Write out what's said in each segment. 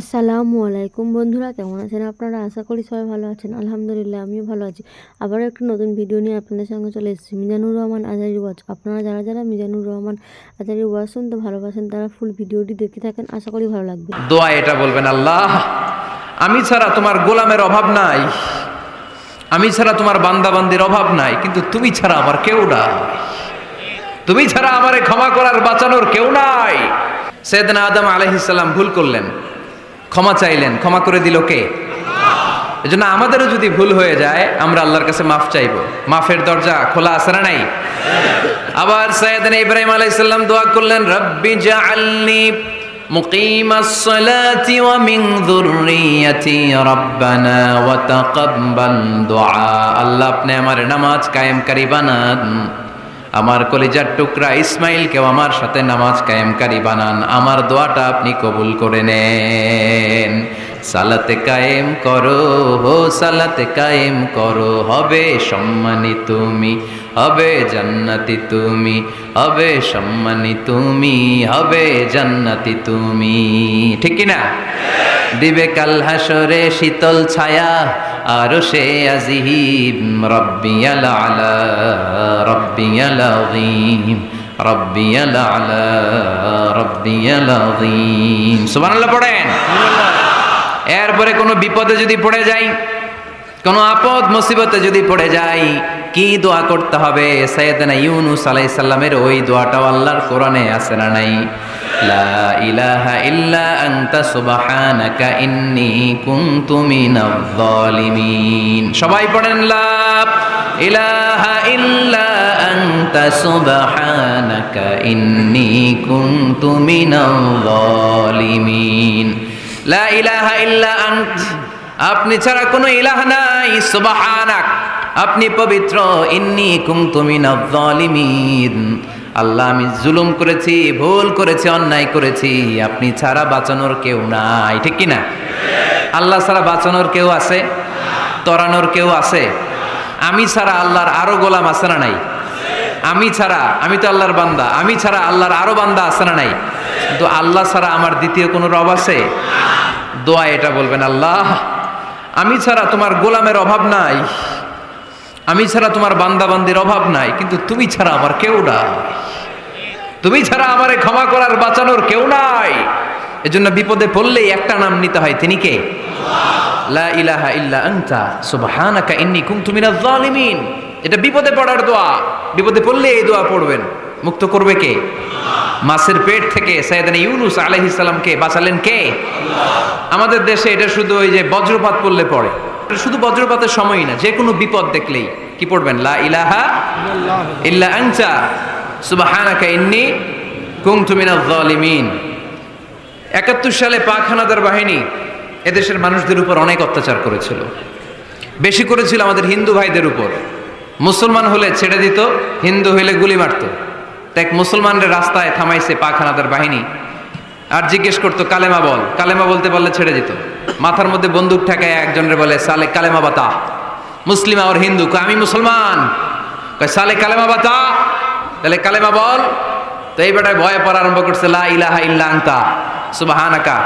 আসসালামু আলাইকুম বন্ধুরা, কেমন আছেন আপনারা? আশা করি সবাই ভালো আছেন। আলহামদুলিল্লাহ, আমিও ভালো আছি। আবারও একটা নতুন ভিডিও নিয়ে আপনাদের সঙ্গে চলে এসেছি। মিজানুর রহমান আজারির ওয়াজ। আপনারা যারা যারা মিজানুর রহমান আজারির ওয়াজ শুনতে ভালোবাসেন তারা ফুল ভিডিওটি দেখতে থাকেন, আশা করি ভালো লাগবে। দোয়া এটা বলবেন, আল্লাহ আমি ছাড়া তোমার গোলামের অভাব নাই, আমি ছাড়া তোমার বান্দাবান্দির অভাব নাই, কিন্তু তুমি ছাড়া আমার কেউ নাই, তুমি ছাড়া আমারে ক্ষমা করার বাঁচানোর কেউ নাই। সাইয়েদনা আদম আলাইহিস সালাম ভুল করলেন, ক্ষমা চাইলেন, ক্ষমা করে দিল কে? এজন্য আমাদেরও যদি ভুল হয়ে যায় আমরা আল্লাহর কাছে মাফ চাইবো। মাফের দরজা খোলা আছে না নাই? আবার সাইয়েদনা ইব্রাহিম আলাইহিস সালাম দোয়া করলেন, রব্বি জাআলনি মুকিমাস সালাতি ওয়া মিন যুররিয়াতি রব্বানা ওয়া তাকাব্বাল দুআ। আল্লাহ আপনি আমার নামাজ কায়েমকারী বানান, আমার কলিজার টুকরা ইসমাইলকেও আমার সাথে নামাজ কায়েমকারী বানান, আমার দোয়াটা আপনি কবুল করে নেন। সালাতে কায়েম করো, হো সালাতে কায়েম করো, হবে সম্মানী তুমি, হবে জান্নাতি তুমি, হবে সম্মানী তুমি, হবে জান্নাতি তুমি। ঠিক কি না? দিবে কাল হাসরে শীতল ছায়া আরশে আজিম, রব্বিয়াল আলা রব্বিয়াল আযীম, রব্বিয়াল আলা রব্বিয়াল আযীম। সুবহানাল্লাহ পড়েন। এরপরে কোনো বিপদে যদি পড়ে যাই, কোনো আপদ মুসিবতে যদি পড়ে যাই, কি দোয়া করতে হবে? সাইয়েদনা ইউনূস আলাইহিস সালামের ওই দোয়াটাও আল্লাহর কোরআনে আছে না নাই? লা ইলাহা ইল্লা আনতা সুবহানাকা ইন্নী কুনতু মিনাজ জালিমিন। সবাই পড়েন, লা ইলাহা ইল্লা আনতা সুবহানাকা ইন্নী কুনতু মিনাজ জালিমিন। লা ইলাহা ইল্লা আন্ত, আপনি ছাড়া কোনো ইলাহ নাই, সুবহানাক, আপনি পবিত্র, ইন্নী কুনতু মিনাজ জালিমিন, আল্লাহ আমি জুলুম করেছি, ভুল করেছি, অন্যায় করেছি, আপনি ছাড়া বাঁচানোর কেউ নাই। ঠিক কি না? আল্লাহ ছাড়া বাঁচানোর কেউ আছে? তরানোর কেউ আছে? আমি ছাড়া আল্লাহর আরো গোলাম আছে না নাই? আমি ছাড়া, আমি তো আল্লাহর বান্দা, আমি ছাড়া আল্লাহর আরো বান্দা আছে না নাই? কিন্তু আল্লাহ ছাড়া আমার দ্বিতীয় কোনো রব আছে? দোয়া এটা বলবেন, আল্লাহ আমি ছাড়া তোমার গোলামের অভাব নাই, আমি ছাড়া তোমার বান্দাবান্দির অভাব নাই, কিন্তু তুমি ছাড়া আমার কেউ নাই, তুমি ছাড়া আমারে ক্ষমা করার বাঁচানোর কেউ নাই। এজন্য বিপদে পড়লেই একটা নাম নিতে হয়, তিনি কে? লা ইলাহা ইল্লা আনতা সুবহানাকা ইন্নী কুনতু মিনাজ জালিমিন। এটা বিপদে পড়ার দোয়া, বিপদে পড়লে এই দোয়া পড়বেন। মুক্ত করবে কে? মাছের পেট থেকে সাইয়েদনা ইউনূস আলাইহিস সালামকে বাঁচালেন কে? আমাদের দেশে এটা শুধু ওই যে বজ্রপাত পড়লে পড়ে, এটা শুধু বজ্রপাতের সময়ই না, যে কোনো বিপদ দেখলেই কি পড়বেন? লা ইলাহা ইল্লা আনতা সুবহানাকা ইন্নী কুনতু মিনাজ জালিমিন। ৭১ সালে পাক হানাদার বাহিনী এদেশের মানুষদের উপর অনেক অত্যাচার করেছিল, বেশি করেছিল আমাদের হিন্দু ভাইদের উপর। মুসলমান হলে ছেড়ে দিত, হিন্দু হইলে গুলি মারত। এক মুসলমানদের রাস্তায় থামাইছে পাক হানাদার বাহিনী, আর জিজ্ঞেস করতো কালেমা বল, কালেমা বলতে বললে ছেড়ে দিত। মাথার মধ্যে বন্দুক ঠেকায় একজনের বলে সালে কালেমা বাতা, মুসলিম আর হিন্দু, আমি মুসলমান, সালে কালেমা বাতা, তাহলে কালেমা বল। তো এই বেটায় ভয়ে পড়া আরম্ভ করছে, লা ইলাহা ইল্লা আনতা সুবহানাকা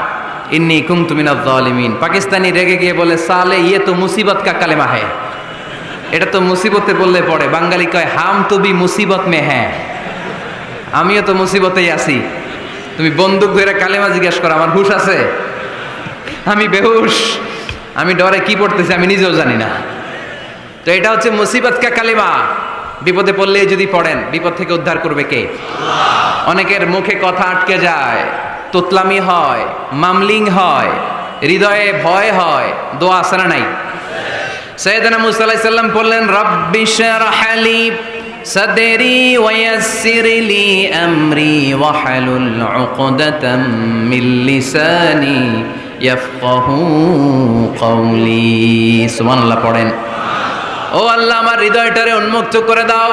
ইন্নী কুনতু মিনাজ জালিমিন। পাকিস্তানি রেগে গিয়ে বলে, সালে ইয়ে তো মুসিবত কা কালেমা হ্যায়, এটা তো মুসিবতে বললে পড়ে। বাঙালি কয়, হাম তো ভি মুসিবত মে হ্যাঁ, আমিও তো মুসিবতেই আছি, তুমি বন্দুক ধরে কালেমা জিজ্ঞেস করো, আমার হুশ আছে? আমি বেহুশ, আমি ডরে কি পড়তেছি আমি নিজেও জানি না। তো এটা হচ্ছে মুসিবত কা কালেমা। বিপদে পড়লে যদি পড়েন, বিপদ থেকে উদ্ধার করবে কে? অনেকের মুখে কথা আটকে যায়, তোতলামি হয়, মামলিং হয়, হৃদয়ে ভয় হয়, দোয়া আছে না নাই? সাইয়েদনা মুসা আলাইহিস সালাম বললেন, রব্বি শরহ লি সাদরি ওয়ায়াসসির লি আমরি ওয়াহলুল উকদাতাম মিন লিসানি ইয়াফকাহু কওলি। সুবহানাল্লাহ পড়েন। ও আল্লাহ, আমার হৃদয়টারে উন্মুক্ত করে দাও,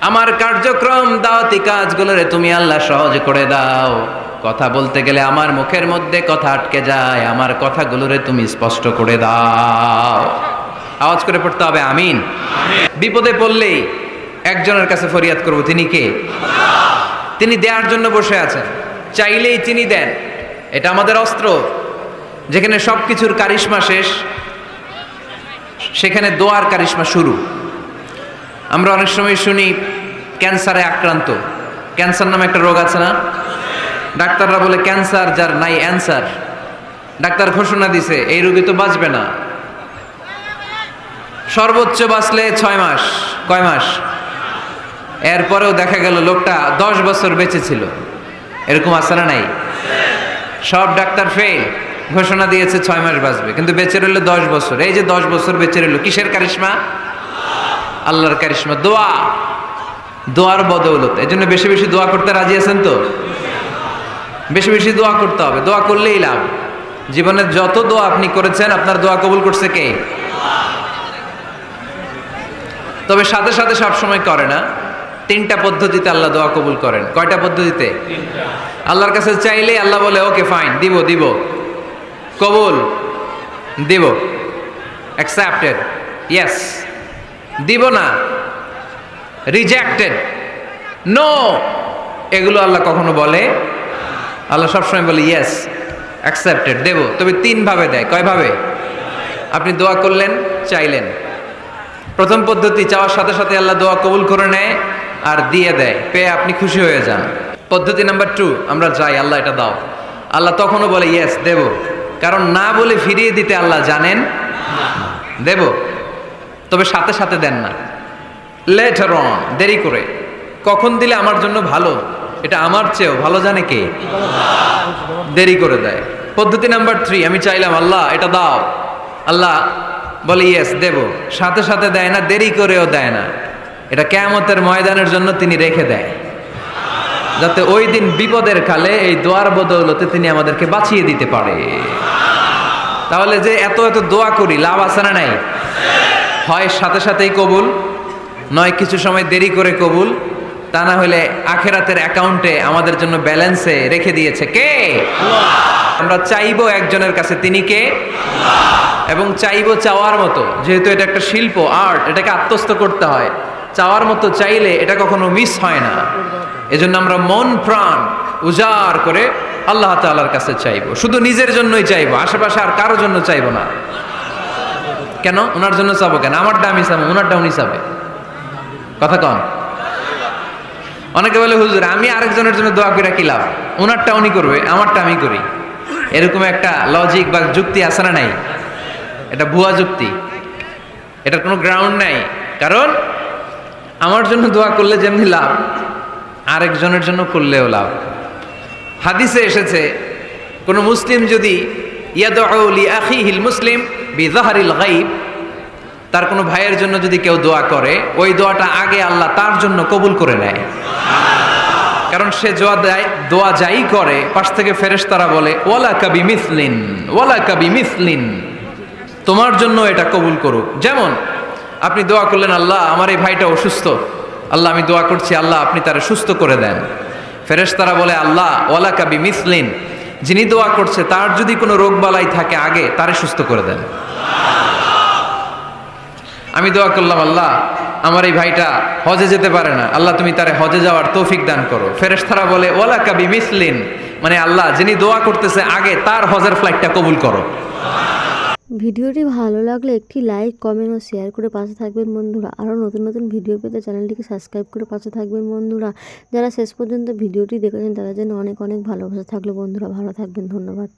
আমার কার্যক্রম দাওয়াতি কাজগুলোরে তুমি আল্লাহ সহজ করে দাও। কথা বলতে গেলে আমার মুখের মধ্যে কথা আটকে যায়, আমার কথাগুলোরে তুমি স্পষ্ট করে দাও। আওয়াজ করে পড়তে হবে আমিন। বিপদে পড়লেই একজনের কাছে ফরিয়াদ করব, তিনি কে? তিনি দেওয়ার জন্য বসে আছেন, চাইলেই তিনি দেন, এটা আমাদের অস্ত্র। যেখানে সব কিছুর কারিশমা শেষ, সেখানে দোয়ার কারিশমা শুরু। আমরা অনেক সময় শুনি ক্যান্সারে আক্রান্ত, ক্যান্সার নামে একটা রোগ আছে না? ডাক্তাররা বলে ক্যান্সার যার নাই অ্যান্সার। ডাক্তার ঘোষণা দিছে এই রোগী তো বাঁচবে না, সর্বোচ্চ বাঁচলে 6 মাস। কয় মাস? এরপরেও দেখা গেল লোকটা 10 বছর বেঁচে ছিল। এরকম আছে না নাই? সব ডাক্তার ফেল, ঘোষণা দিয়েছে 6 মাস বাঁচবে, কিন্তু বেঁচে রইল 10 বছর। এই যে 10 বছর বেঁচে রইল, কিসের কারিশমা? আল্লাহর কারিশমা। দোয়া, দোয়ার বদৌলত। এই জন্য বেশি বেশি দোয়া করতে রাজি আছেন তো? বেশি বেশি দোয়া করতে হবে, দোয়া করলেই লাভ। জীবনে যত দোয়া আপনি করেছেন, আপনার দোয়া কবুল করছে কে? তবে সাথে সাথে সবসময় করে না। 3টা পদ্ধতিতে আল্লাহ দোয়া কবুল করেন। কয়টা পদ্ধতিতে? আল্লাহর কাছে চাইলে আল্লাহ বলে ওকে ফাইন, দিব দিব, কবুল দিব, অ্যাকসেপ্টেড, ইয়েস। দিব না, রিজেক্টেড, নো, এগুলো আল্লাহ কখনো বলে? আল্লাহ সবসময় বলে ইয়েস, অ্যাকসেপ্টেড, দেব। তবে 3 ভাবে দেয়। কয় ভাবে? আপনি দোয়া করলেন, চাইলেন। প্রথম পদ্ধতি, চাওয়ার সাথে সাথে আল্লাহ দোয়া কবুল করে নেয় আর দিয়ে দেয়, পেয়ে আপনি খুশি হয়ে যান। পদ্ধতি নাম্বার 2, আমরা চাই আল্লাহ এটা দাও, আল্লাহ তখনও বলে ইয়েস, দেব। কারণ না বলে ফিরিয়ে দিতে আল্লাহ জানেন, দেব, তবে সাথে সাথে দেন না, লেটার অন, দেরি করে। কখন দিলে আমার জন্য ভালো, এটা আমার চেয়েও ভালো জানে কে? দেরি করে দেয়। পদ্ধতি নাম্বার 3, আমি চাইলাম আল্লাহ এটা দাও, আল্লাহ বলে ইয়েস, দেব, সাথে সাথে দেয় না, দেরি করেও দেয় না। এটা কিয়ামতের ময়দানের জন্য তিনি রেখে দেয়, যাতে ওই দিন বিপদের কালে এই দোয়ার বদৌলতে তিনি আমাদেরকে বাঁচিয়ে দিতে পারে। তাহলে যে এত এত দোয়া করি, লাভ আছে না নাই? হয় সাথে সাথেই কবুল, নয় কিছু সময় দেরি করে কবুল। তা না হলে আখেরাতের অ্যাকাউন্টে আমাদের জন্য ব্যালেন্সে রেখে দিয়েছে কে? আমরা চাইবো একজনের কাছে, তিনি কে? এবং চাইবো চাওয়ার মতো। যেহেতু এটা একটা শিল্প, আর্ট, এটাকে আত্মস্থ করতে হয়। চাওয়ার মতো চাইলে এটা কখনো মিস হয় না। এজন্য আমরা মন প্রাণ উজাড় করে আল্লাহ তাআলার কাছে চাইবো। শুধু নিজের জন্যই চাইবো, আশেপাশে আর কারোর জন্য চাইবো না। কেন? ওনার জন্য চাবো কেন? আমারটা আমি চাবো, ওনারটা উনি চাবে। কথা কন। অনেকে বলে হুজুর আমি আরেকজনের জন্য দোয়া করে কি লাভ? ওনারটা উনি করবে, আমারটা আমি করি। এরকম একটা লজিক বা যুক্তি আছে না নাই? এটা ভুয়া যুক্তি, এটার কোনো গ্রাউন্ড নাই। কারণ আমার জন্য দোয়া করলে যেমনি লাভ, আরেকজনের জন্য করলেও লাভ। হাদিসে এসেছে, কোন মুসলিম যদি ইয়াদউ লিআখিহিল মুসলিম বিযাহরিল গায়ব, তার কোনো ভাইয়ের জন্য যদি কেউ দোয়া করে, ওই দোয়াটা আগে আল্লাহ তার জন্য কবুল করে নেয়। কারণ সে দোয়া যাই করে, পাশ থেকে ফেরেশতারা বলে ওয়ালাকা বিমিসলিন, ওয়ালাকা বিমিসলিন, তোমার জন্য এটা কবুল করুক। যেমন আপনি দোয়া করলেন আল্লাহ আমার এই ভাইটা অসুস্থ, আল্লাহ আমি দোয়া করছি আল্লাহ আপনি তারে সুস্থ করে দেন। ফেরেশতারা বলে আল্লাহ ওয়ালাকা বিমিসলিন, যিনি দোয়া করছে তার যদি কোনো রোগ বালাই থাকে আগে তারে সুস্থ করে দেন। আমি দোয়া করলাম আল্লাহ আমার এই ভাইটা হজে যেতে পারে না, আল্লাহ তুমি তারে হজে যাওয়ার তৌফিক দান করো। ফেরেশতারা বলে ওয়ালাকা বিমিসলিন, মানে আল্লাহ যিনি দোয়া করতেছে আগে তার হজের ফ্লাইটটা কবুল করো। ভিডিওটি ভালো লাগলে একটি লাইক, কমেন্ট ও শেয়ার করে পাশে থাকবেন বন্ধুরা। আরও নতুন নতুন ভিডিও পেতে চ্যানেলটিকে সাবস্ক্রাইব করে পাশে থাকবেন বন্ধুরা। যারা শেষ পর্যন্ত ভিডিওটি দেখেছেন তারা যেন অনেক অনেক ভালোবাসা থাকলো বন্ধুরা। ভালো থাকবেন, ধন্যবাদ।